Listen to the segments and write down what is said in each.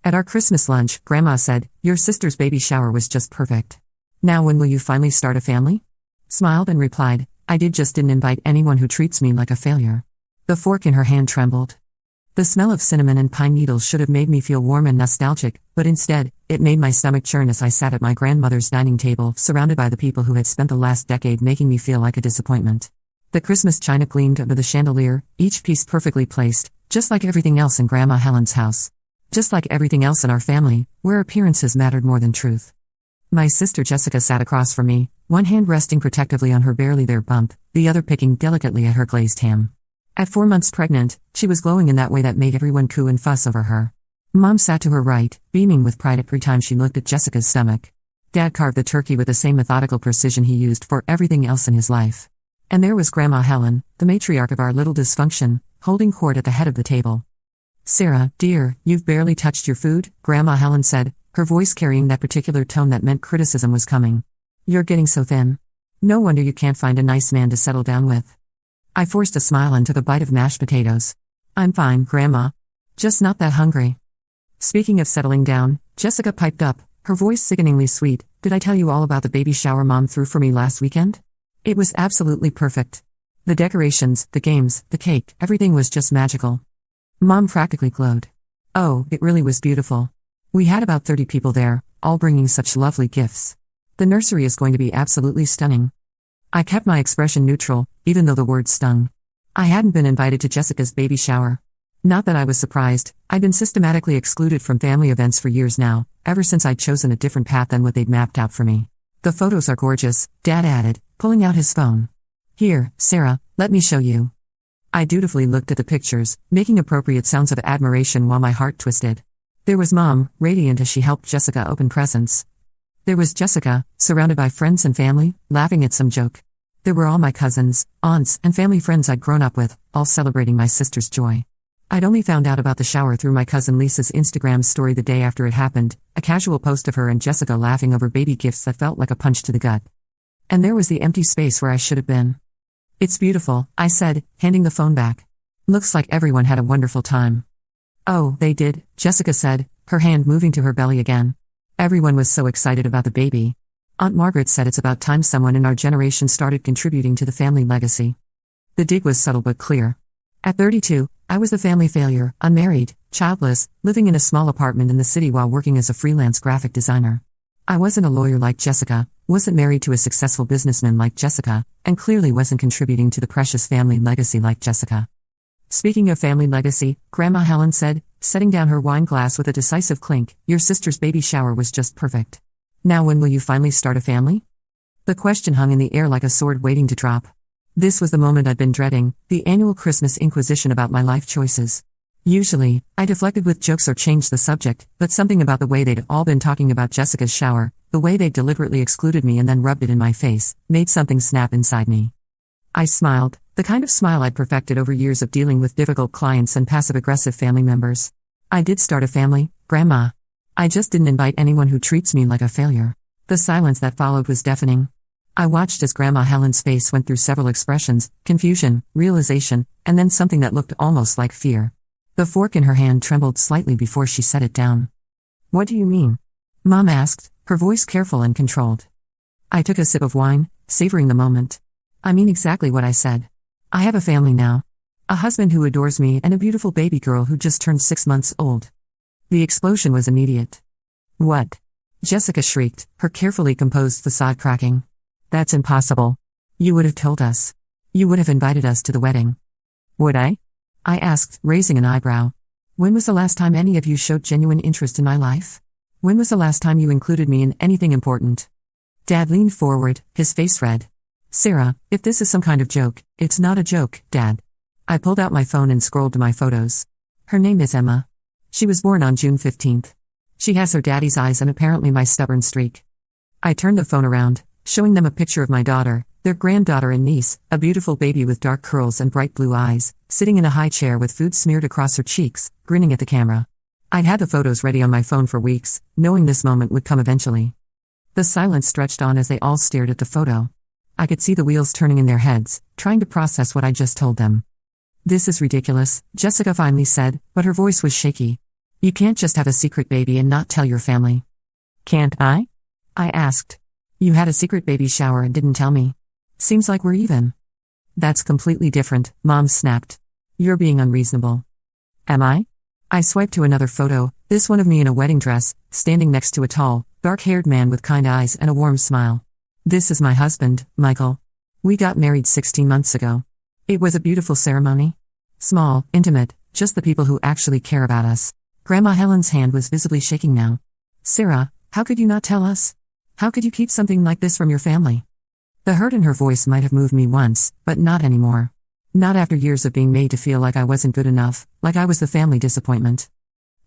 At our Christmas lunch, Grandma said, "Your sister's baby shower was just perfect. Now when will you finally start a family?" Smiled and replied, "I just didn't invite anyone who treats me like a failure." The fork in her hand trembled. The smell of cinnamon and pine needles should have made me feel warm and nostalgic, but instead, it made my stomach churn as I sat at my grandmother's dining table, surrounded by the people who had spent the last decade making me feel like a disappointment. The Christmas china gleamed under the chandelier, each piece perfectly placed, just like everything else in Grandma Helen's house. Just like everything else in our family, where appearances mattered more than truth. My sister Jessica sat across from me, one hand resting protectively on her barely there bump, the other picking delicately at her glazed ham. At 4 months pregnant, she was glowing in that way that made everyone coo and fuss over her. Mom sat to her right, beaming with pride every time she looked at Jessica's stomach. Dad carved the turkey with the same methodical precision he used for everything else in his life. And there was Grandma Helen, the matriarch of our little dysfunction, holding court at the head of the table. "Sarah, dear, you've barely touched your food," Grandma Helen said, her voice carrying that particular tone that meant criticism was coming. "You're getting so thin. No wonder you can't find a nice man to settle down with." I forced a smile and took a bite of mashed potatoes. "I'm fine, Grandma. Just not that hungry." Speaking of settling down, Jessica piped up, her voice sickeningly sweet. "Did I tell you all about the baby shower Mom threw for me last weekend? It was absolutely perfect. The decorations, the games, the cake, everything was just magical." Mom practically glowed. "Oh, it really was beautiful. We had about 30 people there, all bringing such lovely gifts. The nursery is going to be absolutely stunning." I kept my expression neutral, even though the word stung. I hadn't been invited to Jessica's baby shower. Not that I was surprised, I'd been systematically excluded from family events for years now, ever since I'd chosen a different path than what they'd mapped out for me. "The photos are gorgeous," Dad added, pulling out his phone. "Here, Sarah, let me show you." I dutifully looked at the pictures, making appropriate sounds of admiration while my heart twisted. There was Mom, radiant as she helped Jessica open presents. There was Jessica, surrounded by friends and family, laughing at some joke. There were all my cousins, aunts, and family friends I'd grown up with, all celebrating my sister's joy. I'd only found out about the shower through my cousin Lisa's Instagram story the day after it happened, a casual post of her and Jessica laughing over baby gifts that felt like a punch to the gut. And there was the empty space where I should have been. "It's beautiful," I said, handing the phone back. "Looks like everyone had a wonderful time." "Oh, they did," Jessica said, her hand moving to her belly again. "Everyone was so excited about the baby. Aunt Margaret said it's about time someone in our generation started contributing to the family legacy." The dig was subtle but clear. At 32, I was the family failure, unmarried, childless, living in a small apartment in the city while working as a freelance graphic designer. I wasn't a lawyer like Jessica, wasn't married to a successful businessman like Jessica, and clearly wasn't contributing to the precious family legacy like Jessica. "Speaking of family legacy," Grandma Helen said, setting down her wine glass with a decisive clink, "your sister's baby shower was just perfect. Now when will you finally start a family?" The question hung in the air like a sword waiting to drop. This was the moment I'd been dreading, the annual Christmas inquisition about my life choices. Usually, I deflected with jokes or changed the subject, but something about the way they'd all been talking about Jessica's shower, the way they deliberately excluded me and then rubbed it in my face, made something snap inside me. I smiled, the kind of smile I'd perfected over years of dealing with difficult clients and passive-aggressive family members. "I did start a family, Grandma. I just didn't invite anyone who treats me like a failure." The silence that followed was deafening. I watched as Grandma Helen's face went through several expressions, confusion, realization, and then something that looked almost like fear. The fork in her hand trembled slightly before she set it down. "What do you mean?" Mom asked, her voice careful and controlled. I took a sip of wine, savoring the moment. "I mean exactly what I said. I have a family now. A husband who adores me and a beautiful baby girl who just turned 6 months old." The explosion was immediate. "What?" Jessica shrieked, her carefully composed facade cracking. "That's impossible. You would have told us. You would have invited us to the wedding." "Would I?" I asked, raising an eyebrow. "When was the last time any of you showed genuine interest in my life? When was the last time you included me in anything important?" Dad leaned forward, his face red. "Sarah, if this is some kind of joke, it's not a joke, Dad." I pulled out my phone and scrolled to my photos. "Her name is Emma. She was born on June 15th. She has her daddy's eyes and apparently my stubborn streak." I turned the phone around, showing them a picture of my daughter, their granddaughter and niece, a beautiful baby with dark curls and bright blue eyes, sitting in a high chair with food smeared across her cheeks, grinning at the camera. I'd had the photos ready on my phone for weeks, knowing this moment would come eventually. The silence stretched on as they all stared at the photo. I could see the wheels turning in their heads, trying to process what I just told them. "This is ridiculous," Jessica finally said, but her voice was shaky. You can't just have a secret baby and not tell your family. Can't I? I asked. You had a secret baby shower and didn't tell me. Seems like we're even. That's completely different, Mom snapped. You're being unreasonable. Am I? I swiped to another photo, this one of me in a wedding dress, standing next to a tall, dark-haired man with kind eyes and a warm smile. This is my husband, Michael. We got married 16 months ago. It was a beautiful ceremony. Small, intimate, just the people who actually care about us. Grandma Helen's hand was visibly shaking now. Sarah, how could you not tell us? How could you keep something like this from your family? The hurt in her voice might have moved me once, but not anymore. Not after years of being made to feel like I wasn't good enough, like I was the family disappointment.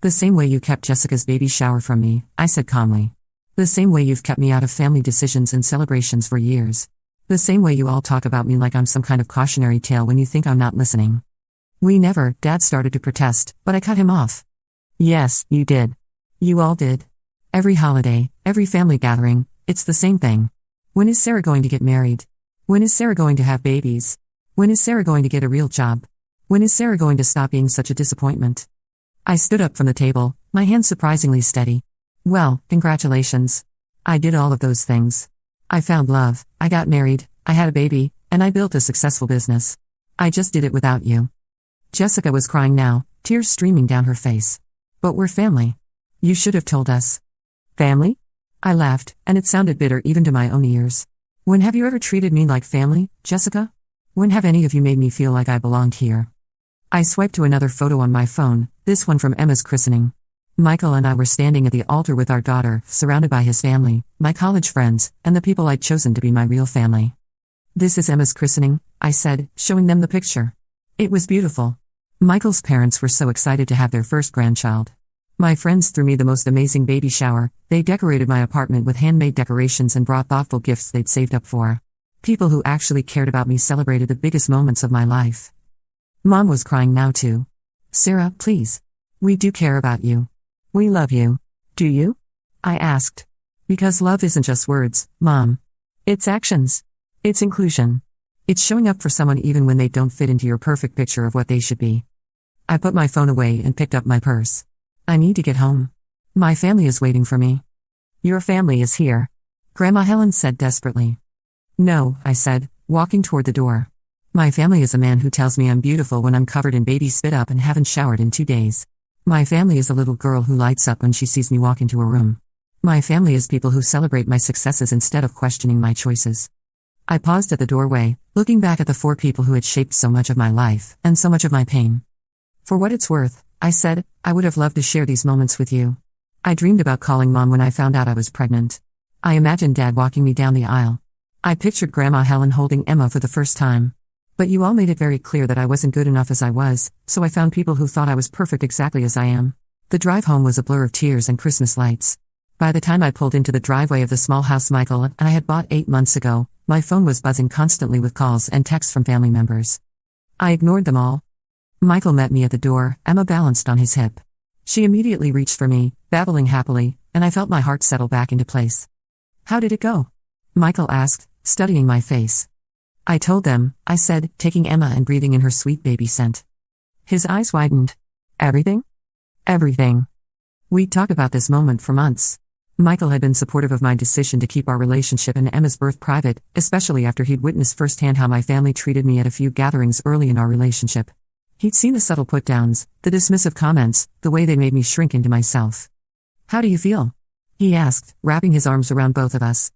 The same way you kept Jessica's baby shower from me, I said calmly. The same way you've kept me out of family decisions and celebrations for years. The same way you all talk about me like I'm some kind of cautionary tale when you think I'm not listening. We never, Dad started to protest, but I cut him off. Yes, you did. You all did. Every holiday, every family gathering, it's the same thing. When is Sarah going to get married? When is Sarah going to have babies? When is Sarah going to get a real job? When is Sarah going to stop being such a disappointment? I stood up from the table, my hands surprisingly steady. Well, congratulations. I did all of those things. I found love, I got married, I had a baby, and I built a successful business. I just did it without you. Jessica was crying now, tears streaming down her face. But we're family. You should have told us. Family? I laughed, and it sounded bitter even to my own ears. When have you ever treated me like family, Jessica? When have any of you made me feel like I belonged here? I swiped to another photo on my phone, this one from Emma's christening. Michael and I were standing at the altar with our daughter, surrounded by his family, my college friends, and the people I'd chosen to be my real family. This is Emma's christening, I said, showing them the picture. It was beautiful. Michael's parents were so excited to have their first grandchild. My friends threw me the most amazing baby shower, they decorated my apartment with handmade decorations and brought thoughtful gifts they'd saved up for. People who actually cared about me celebrated the biggest moments of my life. Mom was crying now too. Sarah, please. We do care about you. We love you. Do you? I asked. Because love isn't just words, Mom. It's actions. It's inclusion. It's showing up for someone even when they don't fit into your perfect picture of what they should be. I put my phone away and picked up my purse. I need to get home. My family is waiting for me. Your family is here. Grandma Helen said desperately. No, I said, walking toward the door. My family is a man who tells me I'm beautiful when I'm covered in baby spit up and haven't showered in 2 days. My family is a little girl who lights up when she sees me walk into a room. My family is people who celebrate my successes instead of questioning my choices. I paused at the doorway, looking back at the 4 people who had shaped so much of my life, and so much of my pain. For what it's worth, I said, I would have loved to share these moments with you. I dreamed about calling Mom when I found out I was pregnant. I imagined Dad walking me down the aisle. I pictured Grandma Helen holding Emma for the first time. But you all made it very clear that I wasn't good enough as I was, so I found people who thought I was perfect exactly as I am. The drive home was a blur of tears and Christmas lights. By the time I pulled into the driveway of the small house Michael and I had bought 8 months ago, my phone was buzzing constantly with calls and texts from family members. I ignored them all. Michael met me at the door, Emma balanced on his hip. She immediately reached for me, babbling happily, and I felt my heart settle back into place. How did it go? Michael asked, studying my face. I told them, I said, taking Emma and breathing in her sweet baby scent. His eyes widened. Everything? Everything. We'd talked about this moment for months. Michael had been supportive of my decision to keep our relationship and Emma's birth private, especially after he'd witnessed firsthand how my family treated me at a few gatherings early in our relationship. He'd seen the subtle put-downs, the dismissive comments, the way they made me shrink into myself. How do you feel? He asked, wrapping his arms around both of us.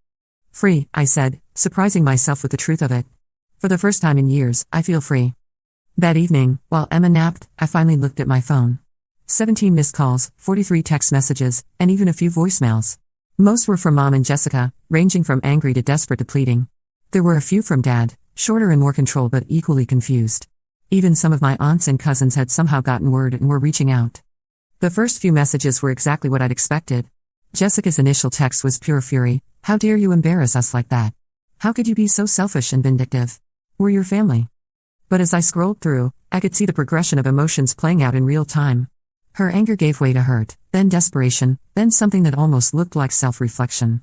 Free, I said, surprising myself with the truth of it. For the first time in years, I feel free. That evening, while Emma napped, I finally looked at my phone. 17 missed calls, 43 text messages, and even a few voicemails. Most were from Mom and Jessica, ranging from angry to desperate to pleading. There were a few from Dad, shorter and more controlled but equally confused. Even some of my aunts and cousins had somehow gotten word and were reaching out. The first few messages were exactly what I'd expected. Jessica's initial text was pure fury. How dare you embarrass us like that? How could you be so selfish and vindictive? We're your family. But as I scrolled through, I could see the progression of emotions playing out in real time. Her anger gave way to hurt, then desperation, then something that almost looked like self-reflection.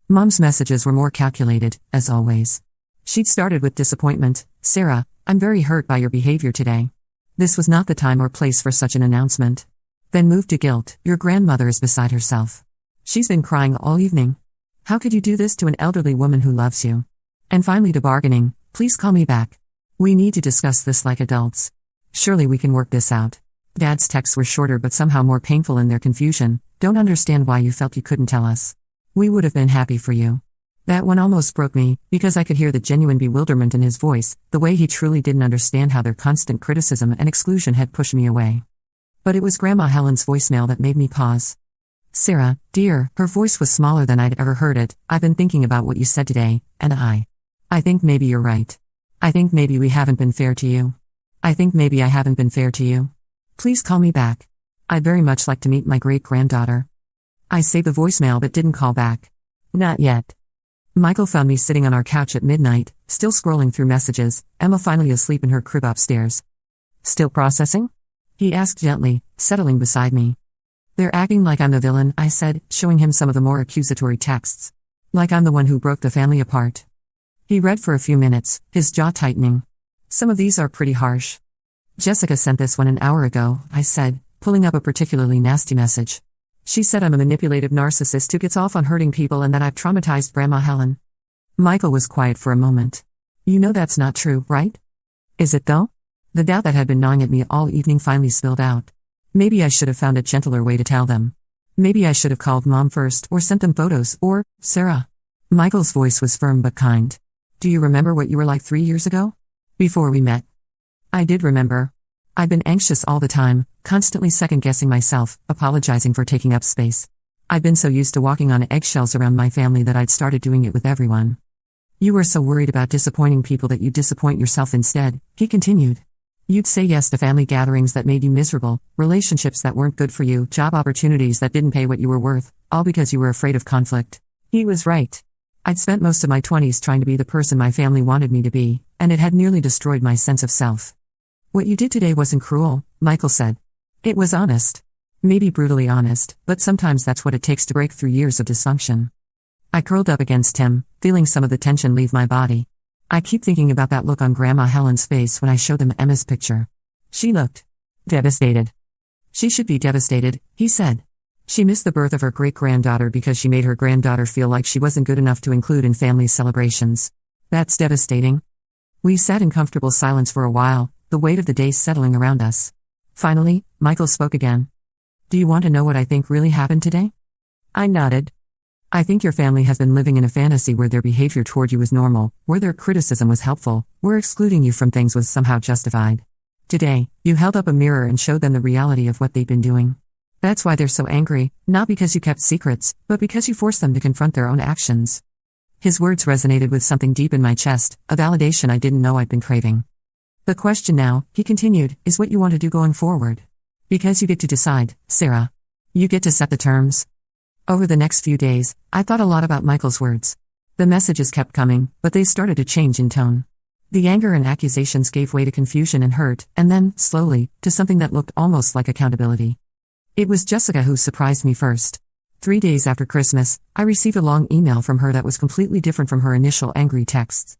Mom's messages were more calculated, as always. She'd started with disappointment. Sarah, I'm very hurt by your behavior today. This was not the time or place for such an announcement. Then moved to guilt. Your grandmother is beside herself. She's been crying all evening. How could you do this to an elderly woman who loves you? And finally to bargaining, please call me back. We need to discuss this like adults. Surely we can work this out. Dad's texts were shorter but somehow more painful in their confusion. Don't understand why you felt you couldn't tell us. We would have been happy for you. That one almost broke me, because I could hear the genuine bewilderment in his voice, the way he truly didn't understand how their constant criticism and exclusion had pushed me away. But it was Grandma Helen's voicemail that made me pause. Sarah, dear, her voice was smaller than I'd ever heard it. I've been thinking about what you said today, and I think maybe you're right. I think maybe we haven't been fair to you. I think maybe I haven't been fair to you. Please call me back. I'd very much like to meet my great-granddaughter. I saved the voicemail but didn't call back. Not yet. Michael found me sitting on our couch at midnight, still scrolling through messages, Emma finally asleep in her crib upstairs. Still processing? He asked gently, settling beside me. They're acting like I'm the villain, I said, showing him some of the more accusatory texts. Like I'm the one who broke the family apart. He read for a few minutes, his jaw tightening. Some of these are pretty harsh. Jessica sent this one an hour ago, I said, pulling up a particularly nasty message. She said I'm a manipulative narcissist who gets off on hurting people and that I've traumatized Grandma Helen. Michael was quiet for a moment. You know that's not true, right? Is it though? The doubt that had been gnawing at me all evening finally spilled out. Maybe I should have found a gentler way to tell them. Maybe I should have called Mom first or sent them photos or, Sarah. Michael's voice was firm but kind. Do you remember what you were like 3 years ago? Before we met. I did remember. I'd been anxious all the time, constantly second-guessing myself, apologizing for taking up space. I'd been so used to walking on eggshells around my family that I'd started doing it with everyone. You were so worried about disappointing people that you'd disappoint yourself instead, he continued. You'd say yes to family gatherings that made you miserable, relationships that weren't good for you, job opportunities that didn't pay what you were worth, all because you were afraid of conflict. He was right. I'd spent most of my 20s trying to be the person my family wanted me to be, and it had nearly destroyed my sense of self. What you did today wasn't cruel, Michael said. It was honest. Maybe brutally honest, but sometimes that's what it takes to break through years of dysfunction. I curled up against him, feeling some of the tension leave my body. I keep thinking about that look on Grandma Helen's face when I showed them Emma's picture. She looked devastated. She should be devastated, he said. She missed the birth of her great-granddaughter because she made her granddaughter feel like she wasn't good enough to include in family celebrations. That's devastating. We sat in comfortable silence for a while, the weight of the day settling around us. Finally, Michael spoke again. Do you want to know what I think really happened today? I nodded. I think your family has been living in a fantasy where their behavior toward you was normal, where their criticism was helpful, where excluding you from things was somehow justified. Today, you held up a mirror and showed them the reality of what they'd been doing. That's why they're so angry, not because you kept secrets, but because you forced them to confront their own actions. His words resonated with something deep in my chest, a validation I didn't know I'd been craving. The question now, he continued, is what you want to do going forward. Because you get to decide, Sarah. You get to set the terms. Over the next few days, I thought a lot about Michael's words. The messages kept coming, but they started to change in tone. The anger and accusations gave way to confusion and hurt, and then, slowly, to something that looked almost like accountability. It was Jessica who surprised me first. 3 days after Christmas, I received a long email from her that was completely different from her initial angry texts.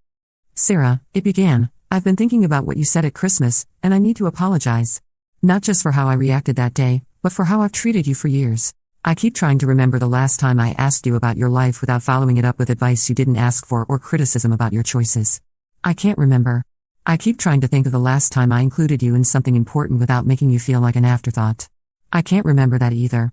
Sarah, it began, I've been thinking about what you said at Christmas, and I need to apologize. Not just for how I reacted that day, but for how I've treated you for years. I keep trying to remember the last time I asked you about your life without following it up with advice you didn't ask for or criticism about your choices. I can't remember. I keep trying to think of the last time I included you in something important without making you feel like an afterthought. I can't remember that either.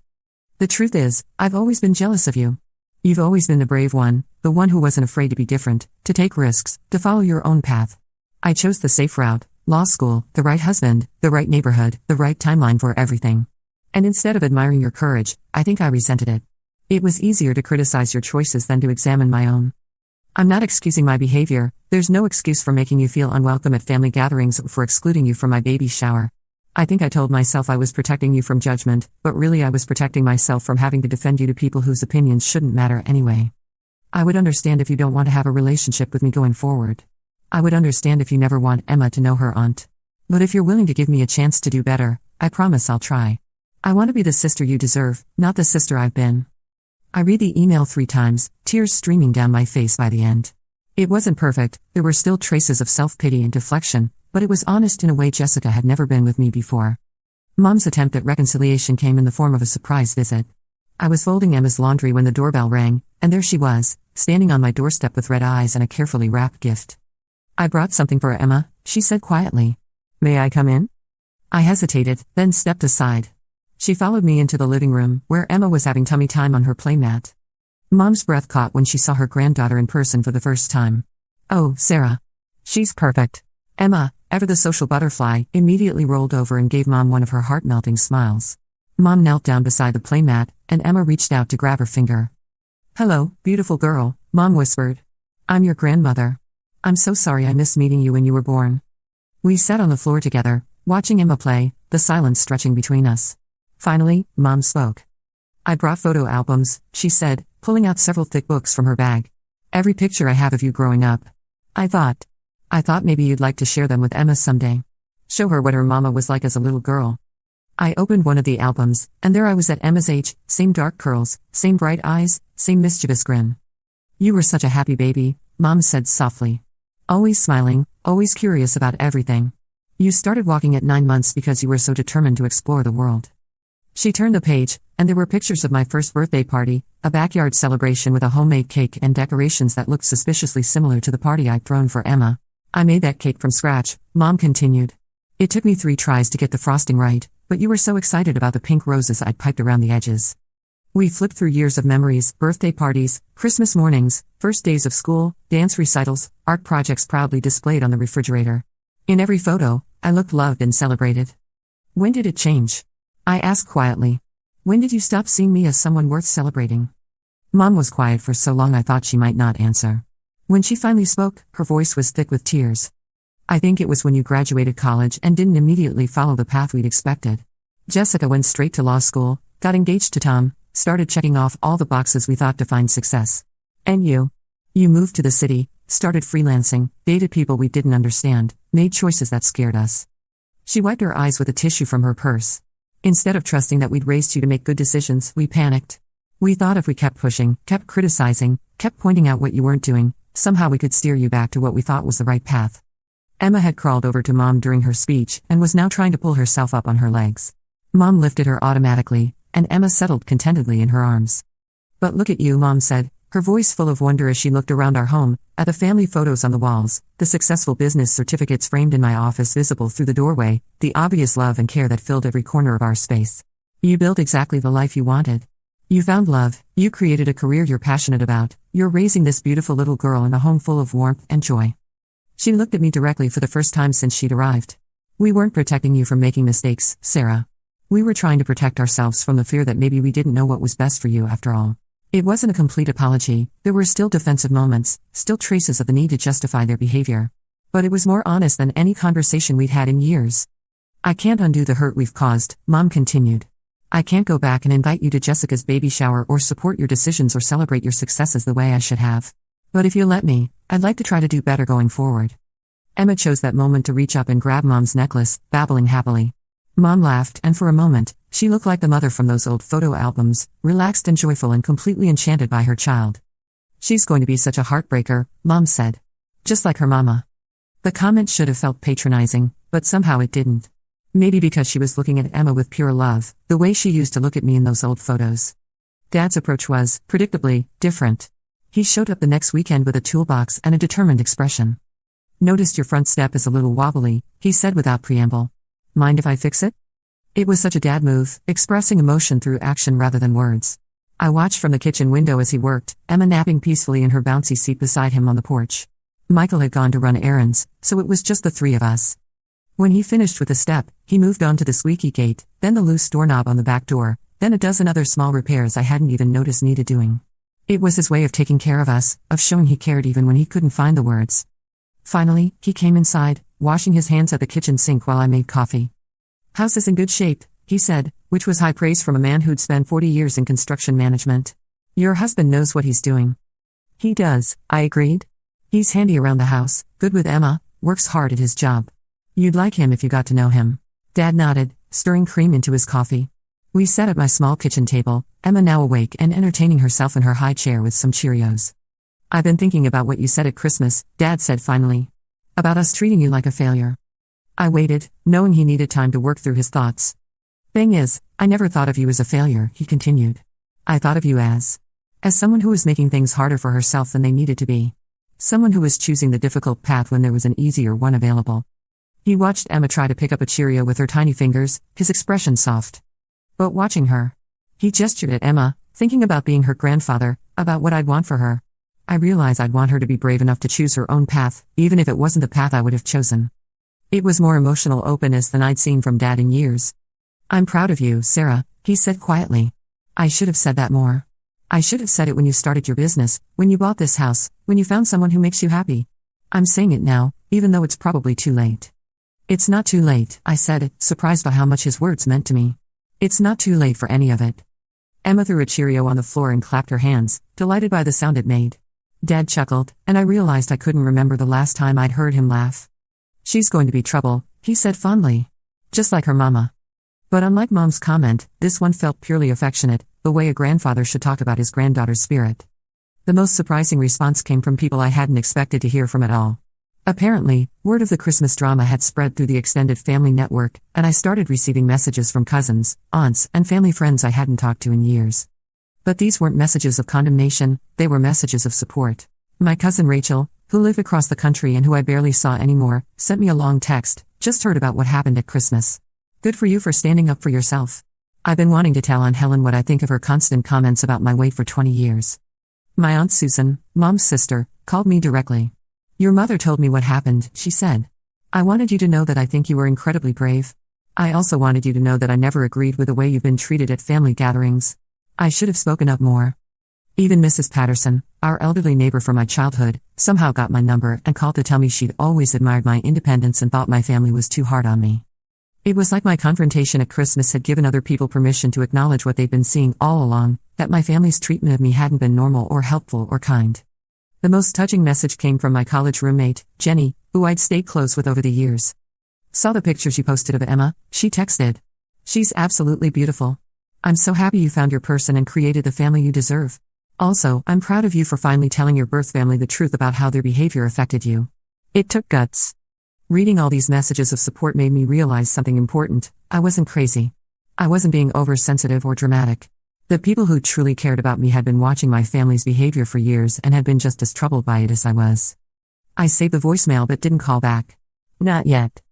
The truth is, I've always been jealous of you. You've always been the brave one, the one who wasn't afraid to be different, to take risks, to follow your own path. I chose the safe route, law school, the right husband, the right neighborhood, the right timeline for everything. And instead of admiring your courage, I think I resented it. It was easier to criticize your choices than to examine my own. I'm not excusing my behavior, there's no excuse for making you feel unwelcome at family gatherings or for excluding you from my baby shower. I think I told myself I was protecting you from judgment, but really I was protecting myself from having to defend you to people whose opinions shouldn't matter anyway. I would understand if you don't want to have a relationship with me going forward. I would understand if you never want Emma to know her aunt. But if you're willing to give me a chance to do better, I promise I'll try. I want to be the sister you deserve, not the sister I've been. I read the email 3 times, tears streaming down my face by the end. It wasn't perfect, there were still traces of self-pity and deflection, but it was honest in a way Jessica had never been with me before. Mom's attempt at reconciliation came in the form of a surprise visit. I was folding Emma's laundry when the doorbell rang, and there she was, standing on my doorstep with red eyes and a carefully wrapped gift. "I brought something for Emma," she said quietly. "May I come in?" I hesitated, then stepped aside. She followed me into the living room, where Emma was having tummy time on her playmat. Mom's breath caught when she saw her granddaughter in person for the first time. "Oh, Sarah. She's perfect." Emma, ever the social butterfly, immediately rolled over and gave Mom one of her heart-melting smiles. Mom knelt down beside the playmat, and Emma reached out to grab her finger. "Hello, beautiful girl," Mom whispered. "I'm your grandmother. I'm so sorry I missed meeting you when you were born." We sat on the floor together, watching Emma play, the silence stretching between us. Finally, Mom spoke. "I brought photo albums," she said, pulling out several thick books from her bag. "Every picture I have of you growing up. I thought maybe you'd like to share them with Emma someday. Show her what her mama was like as a little girl." I opened one of the albums, and there I was at Emma's age, same dark curls, same bright eyes, same mischievous grin. "You were such a happy baby," Mom said softly. "Always smiling, always curious about everything. You started walking at 9 months because you were so determined to explore the world." She turned the page, and there were pictures of my first birthday party, a backyard celebration with a homemade cake and decorations that looked suspiciously similar to the party I'd thrown for Emma. "I made that cake from scratch," Mom continued. "It took me 3 tries to get the frosting right, but you were so excited about the pink roses I'd piped around the edges." We flipped through years of memories, birthday parties, Christmas mornings, first days of school, dance recitals, art projects proudly displayed on the refrigerator. In every photo, I looked loved and celebrated. "When did it change?" I asked quietly. "When did you stop seeing me as someone worth celebrating?" Mom was quiet for so long I thought she might not answer. When she finally spoke, her voice was thick with tears. "I think it was when you graduated college and didn't immediately follow the path we'd expected. Jessica went straight to law school, got engaged to Tom, started checking off all the boxes we thought defined success. And you? You moved to the city, started freelancing, dated people we didn't understand, made choices that scared us." She wiped her eyes with a tissue from her purse. "Instead of trusting that we'd raised you to make good decisions, we panicked. We thought if we kept pushing, kept criticizing, kept pointing out what you weren't doing, somehow we could steer you back to what we thought was the right path." Emma had crawled over to Mom during her speech and was now trying to pull herself up on her legs. Mom lifted her automatically, and Emma settled contentedly in her arms. "But look at you," Mom said, her voice full of wonder as she looked around our home, at the family photos on the walls, the successful business certificates framed in my office visible through the doorway, the obvious love and care that filled every corner of our space. "You built exactly the life you wanted. You found love, you created a career you're passionate about, you're raising this beautiful little girl in a home full of warmth and joy." She looked at me directly for the first time since she'd arrived. "We weren't protecting you from making mistakes, Sarah. We were trying to protect ourselves from the fear that maybe we didn't know what was best for you after all." It wasn't a complete apology, there were still defensive moments, still traces of the need to justify their behavior. But it was more honest than any conversation we'd had in years. "I can't undo the hurt we've caused," Mom continued. "I can't go back and invite you to Jessica's baby shower or support your decisions or celebrate your successes the way I should have. But if you'll let me, I'd like to try to do better going forward." Emma chose that moment to reach up and grab Mom's necklace, babbling happily. Mom laughed, and for a moment, she looked like the mother from those old photo albums, relaxed and joyful and completely enchanted by her child. "She's going to be such a heartbreaker," Mom said. "Just like her mama." The comment should have felt patronizing, but somehow it didn't. Maybe because she was looking at Emma with pure love, the way she used to look at me in those old photos. Dad's approach was, predictably, different. He showed up the next weekend with a toolbox and a determined expression. "Noticed your front step is a little wobbly," he said without preamble. "Mind if I fix it?" It was such a dad move, expressing emotion through action rather than words. I watched from the kitchen window as he worked, Emma napping peacefully in her bouncy seat beside him on the porch. Michael had gone to run errands, so it was just the 3 of us. When he finished with the step, he moved on to the squeaky gate, then the loose doorknob on the back door, then a dozen other small repairs I hadn't even noticed needed doing. It was his way of taking care of us, of showing he cared even when he couldn't find the words. Finally, he came inside, washing his hands at the kitchen sink while I made coffee. "House is in good shape," he said, which was high praise from a man who'd spent 40 years in construction management. "Your husband knows what he's doing." "He does," I agreed. "He's handy around the house, good with Emma, works hard at his job. You'd like him if you got to know him." Dad nodded, stirring cream into his coffee. We sat at my small kitchen table, Emma now awake and entertaining herself in her high chair with some Cheerios. "I've been thinking about what you said at Christmas," Dad said finally. "About us treating you like a failure." I waited, knowing he needed time to work through his thoughts. Thing is, I never thought of you as a failure, he continued. I thought of you as someone who was making things harder for herself than they needed to be. Someone who was choosing the difficult path when there was an easier one available. He watched Emma try to pick up a Cheerio with her tiny fingers, his expression soft. But watching her, he gestured at Emma, thinking about being her grandfather, about what I'd want for her. I realized I'd want her to be brave enough to choose her own path, even if it wasn't the path I would have chosen. It was more emotional openness than I'd seen from Dad in years. I'm proud of you, Sarah, he said quietly. I should have said that more. I should have said it when you started your business, when you bought this house, when you found someone who makes you happy. I'm saying it now, even though it's probably too late. It's not too late, I said, surprised by how much his words meant to me. It's not too late for any of it. Emma threw a Cheerio on the floor and clapped her hands, delighted by the sound it made. Dad chuckled, and I realized I couldn't remember the last time I'd heard him laugh. She's going to be trouble, he said fondly. Just like her mama. But unlike Mom's comment, this one felt purely affectionate, the way a grandfather should talk about his granddaughter's spirit. The most surprising response came from people I hadn't expected to hear from at all. Apparently, word of the Christmas drama had spread through the extended family network, and I started receiving messages from cousins, aunts, and family friends I hadn't talked to in years. But these weren't messages of condemnation, they were messages of support. My cousin Rachel, who lived across the country and who I barely saw anymore, sent me a long text, just heard about what happened at Christmas. Good for you for standing up for yourself. I've been wanting to tell Aunt Helen what I think of her constant comments about my weight for 20 years. My Aunt Susan, Mom's sister, called me directly. Your mother told me what happened, she said. I wanted you to know that I think you were incredibly brave. I also wanted you to know that I never agreed with the way you've been treated at family gatherings. I should have spoken up more. Even Mrs. Patterson, our elderly neighbor from my childhood, somehow got my number and called to tell me she'd always admired my independence and thought my family was too hard on me. It was like my confrontation at Christmas had given other people permission to acknowledge what they'd been seeing all along, that my family's treatment of me hadn't been normal or helpful or kind. The most touching message came from my college roommate, Jenny, who I'd stayed close with over the years. Saw the pictures you posted of Emma, she texted. She's absolutely beautiful. I'm so happy you found your person and created the family you deserve. Also, I'm proud of you for finally telling your birth family the truth about how their behavior affected you. It took guts. Reading all these messages of support made me realize something important. I wasn't crazy. I wasn't being oversensitive or dramatic. The people who truly cared about me had been watching my family's behavior for years and had been just as troubled by it as I was. I saved the voicemail but didn't call back. Not yet.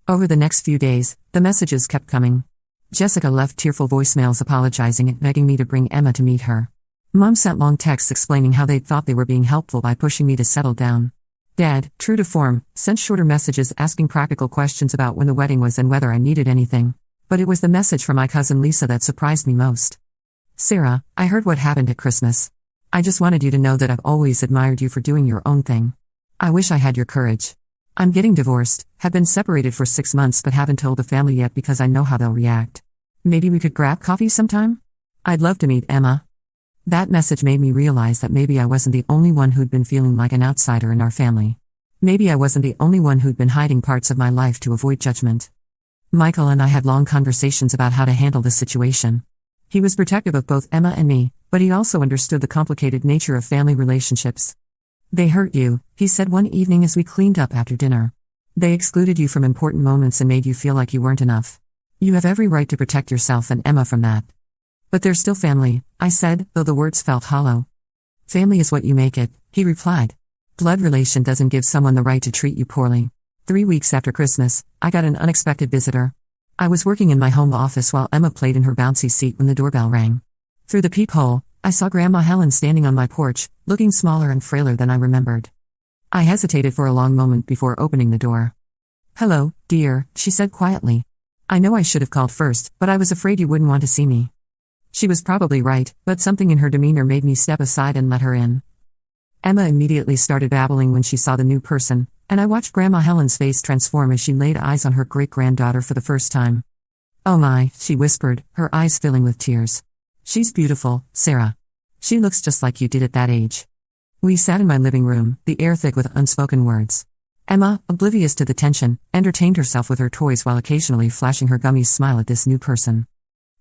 Over the next few days, the messages kept coming. Jessica left tearful voicemails apologizing and begging me to bring Emma to meet her. Mom sent long texts explaining how they'd thought they were being helpful by pushing me to settle down. Dad, true to form, sent shorter messages asking practical questions about when the wedding was and whether I needed anything. But it was the message from my cousin Lisa that surprised me most. Sarah, I heard what happened at Christmas. I just wanted you to know that I've always admired you for doing your own thing. I wish I had your courage. I'm getting divorced, have been separated for 6 months but haven't told the family yet because I know how they'll react. Maybe we could grab coffee sometime? I'd love to meet Emma. That message made me realize that maybe I wasn't the only one who'd been feeling like an outsider in our family. Maybe I wasn't the only one who'd been hiding parts of my life to avoid judgment. Michael and I had long conversations about how to handle the situation. He was protective of both Emma and me, but he also understood the complicated nature of family relationships. They hurt you, he said one evening as we cleaned up after dinner. They excluded you from important moments and made you feel like you weren't enough. You have every right to protect yourself and Emma from that. But they're still family, I said, though the words felt hollow. Family is what you make it, he replied. Blood relation doesn't give someone the right to treat you poorly. 3 weeks after Christmas, I got an unexpected visitor. I was working in my home office while Emma played in her bouncy seat when the doorbell rang. Through the peephole, I saw Grandma Helen standing on my porch, looking smaller and frailer than I remembered. I hesitated for a long moment before opening the door. Hello, dear, she said quietly. I know I should have called first, but I was afraid you wouldn't want to see me. She was probably right, but something in her demeanor made me step aside and let her in. Emma immediately started babbling when she saw the new person, and I watched Grandma Helen's face transform as she laid eyes on her great-granddaughter for the first time. Oh my, she whispered, her eyes filling with tears. She's beautiful, Sarah. She looks just like you did at that age. We sat in my living room, the air thick with unspoken words. Emma, oblivious to the tension, entertained herself with her toys while occasionally flashing her gummy smile at this new person.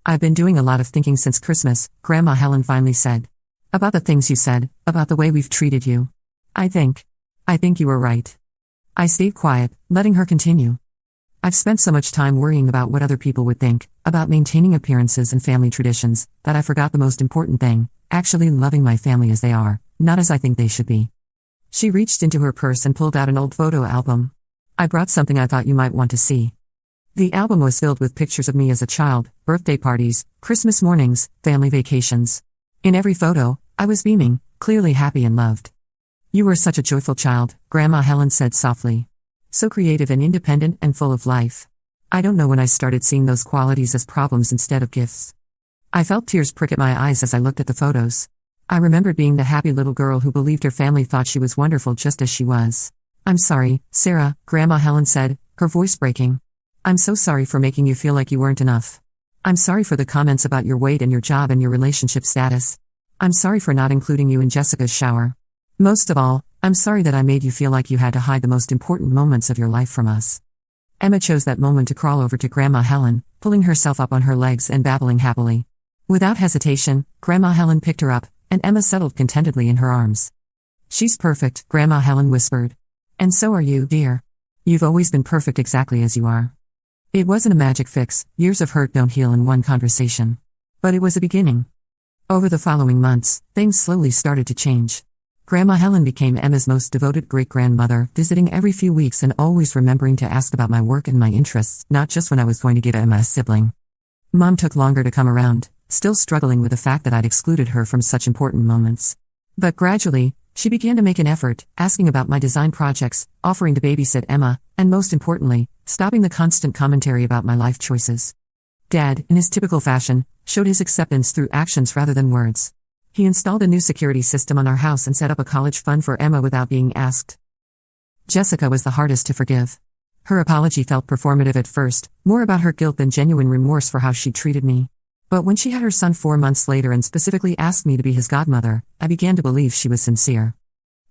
I've been doing a lot of thinking since Christmas, Grandma Helen finally said. About the things you said, about the way we've treated you. I think you were right. I stayed quiet, letting her continue. I've spent so much time worrying about what other people would think, about maintaining appearances and family traditions, that I forgot the most important thing, actually loving my family as they are, not as I think they should be. She reached into her purse and pulled out an old photo album. I brought something I thought you might want to see. The album was filled with pictures of me as a child, birthday parties, Christmas mornings, family vacations. In every photo, I was beaming, clearly happy and loved. You were such a joyful child, Grandma Helen said softly. So creative and independent and full of life. I don't know when I started seeing those qualities as problems instead of gifts. I felt tears prick at my eyes as I looked at the photos. I remembered being the happy little girl who believed her family thought she was wonderful just as she was. I'm sorry, Sarah, Grandma Helen said, her voice breaking. I'm so sorry for making you feel like you weren't enough. I'm sorry for the comments about your weight and your job and your relationship status. I'm sorry for not including you in Jessica's shower. Most of all, I'm sorry that I made you feel like you had to hide the most important moments of your life from us. Emma chose that moment to crawl over to Grandma Helen, pulling herself up on her legs and babbling happily. Without hesitation, Grandma Helen picked her up, and Emma settled contentedly in her arms. She's perfect, Grandma Helen whispered. And so are you, dear. You've always been perfect exactly as you are. It wasn't a magic fix, years of hurt don't heal in one conversation. But it was a beginning. Over the following months, things slowly started to change. Grandma Helen became Emma's most devoted great-grandmother, visiting every few weeks and always remembering to ask about my work and my interests, not just when I was going to give Emma a sibling. Mom took longer to come around, still struggling with the fact that I'd excluded her from such important moments. But gradually, she began to make an effort, asking about my design projects, offering to babysit Emma, and most importantly, stopping the constant commentary about my life choices. Dad, in his typical fashion, showed his acceptance through actions rather than words. He installed a new security system on our house and set up a college fund for Emma without being asked. Jessica was the hardest to forgive. Her apology felt performative at first, more about her guilt than genuine remorse for how she treated me. But when she had her son 4 months later and specifically asked me to be his godmother, I began to believe she was sincere.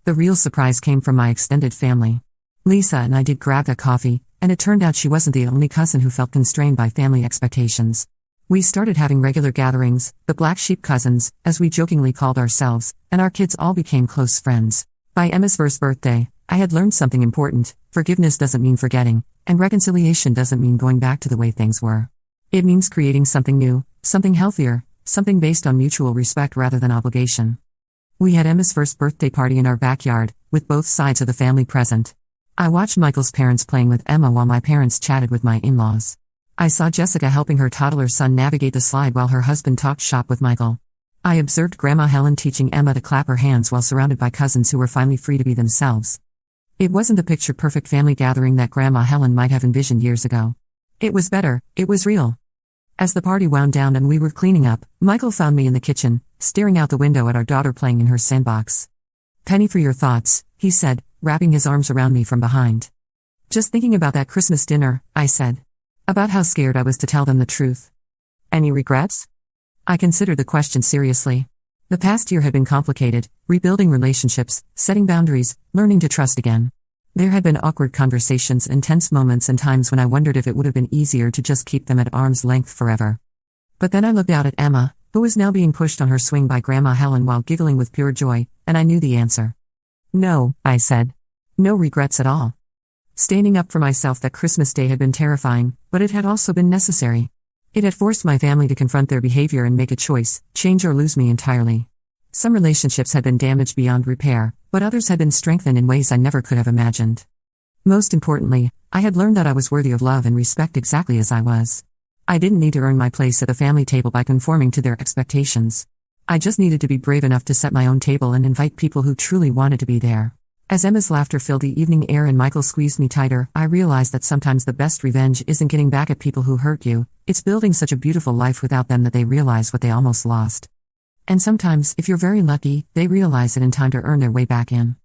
The real surprise came from my extended family. Lisa and I did grab that coffee, and it turned out she wasn't the only cousin who felt constrained by family expectations. We started having regular gatherings, the black sheep cousins, as we jokingly called ourselves, and our kids all became close friends. By Emma's first birthday, I had learned something important: forgiveness doesn't mean forgetting, and reconciliation doesn't mean going back to the way things were. It means creating something new, something healthier, something based on mutual respect rather than obligation. We had Emma's first birthday party in our backyard, with both sides of the family present. I watched Michael's parents playing with Emma while my parents chatted with my in-laws. I saw Jessica helping her toddler son navigate the slide while her husband talked shop with Michael. I observed Grandma Helen teaching Emma to clap her hands while surrounded by cousins who were finally free to be themselves. It wasn't the picture-perfect family gathering that Grandma Helen might have envisioned years ago. It was better, it was real. As the party wound down and we were cleaning up, Michael found me in the kitchen, staring out the window at our daughter playing in her sandbox. "Penny for your thoughts," he said, wrapping his arms around me from behind. "Just thinking about that Christmas dinner," I said. About how scared I was to tell them the truth. "Any regrets?" I considered the question seriously. The past year had been complicated, rebuilding relationships, setting boundaries, learning to trust again. There had been awkward conversations and tense moments and times when I wondered if it would have been easier to just keep them at arm's length forever. But then I looked out at Emma, who was now being pushed on her swing by Grandma Helen while giggling with pure joy, and I knew the answer. "No," I said. "No regrets at all." Standing up for myself that Christmas Day had been terrifying, but it had also been necessary. It had forced my family to confront their behavior and make a choice: change or lose me entirely. Some relationships had been damaged beyond repair, but others had been strengthened in ways I never could have imagined. Most importantly, I had learned that I was worthy of love and respect exactly as I was. I didn't need to earn my place at the family table by conforming to their expectations. I just needed to be brave enough to set my own table and invite people who truly wanted to be there. As Emma's laughter filled the evening air and Michael squeezed me tighter, I realized that sometimes the best revenge isn't getting back at people who hurt you, it's building such a beautiful life without them that they realize what they almost lost. And sometimes, if you're very lucky, they realize it in time to earn their way back in.